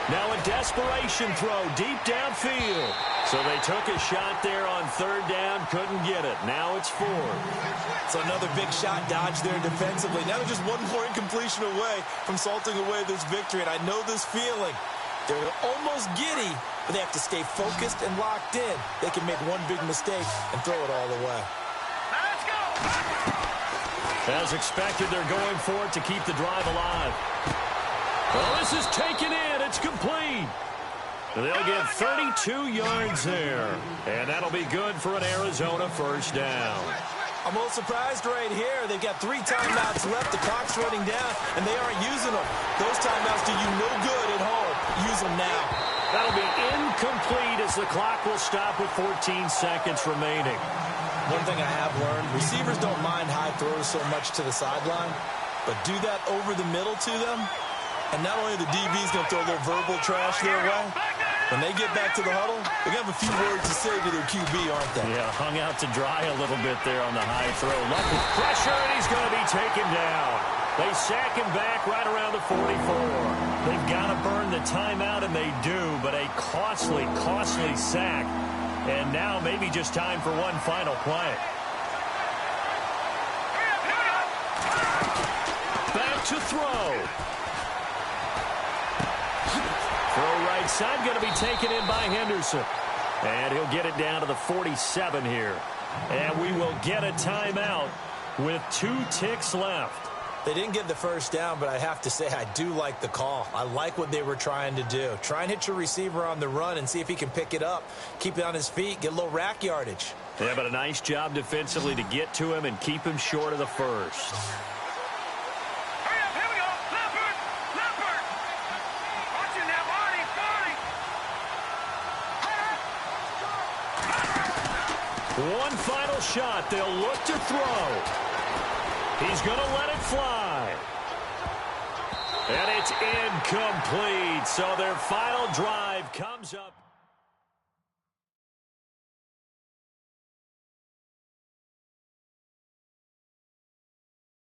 Now a desperation throw deep downfield. So they took a shot there on 3rd down, couldn't get it. Now it's 4th. So another big shot dodge there defensively. Now they're just 1 more incompletion away from salting away this victory. And I know this feeling. They're almost giddy, but they have to stay focused and locked in. They can make one big mistake and throw it all away. Let's go! As expected, they're going for it to keep the drive alive. Well, this is taken in. It's complete. They'll get 32 yards there. And that'll be good for an Arizona 1st down. I'm a little surprised right here. They've got 3 timeouts left. The clock's running down, and they aren't using them. Those timeouts do you no good at home. Use them now. That'll be incomplete as the clock will stop with 14 seconds remaining. One thing I have learned, receivers don't mind high throws so much to the sideline, but do that over the middle to them, and not only the DB's going to throw a little verbal trash their way, when they get back to the huddle, they're going to have a few words to say to their QB, aren't they? Yeah, hung out to dry a little bit there on the high throw. Luck with pressure, and he's going to be taken down. They sack him back right around the 44. They've got to burn the timeout, and they do, but a costly, costly sack. And now maybe just time for one final play. Back to throw. Throw right side, going to be taken in by Henderson. And he'll get it down to the 47 here. And we will get a timeout with 2 ticks left. They didn't get the 1st down, but I have to say I do like the call. I like what they were trying to do. Try and hit your receiver on the run and see if he can pick it up. Keep it on his feet, get a little rack yardage. Yeah, but a nice job defensively to get to him and keep him short of the 1st. Hurry up, here we go. Leopard! Leopard! Watch it now, Marty! One final shot. They'll look to throw. He's going to let it fly. And it's incomplete. So their final drive comes up.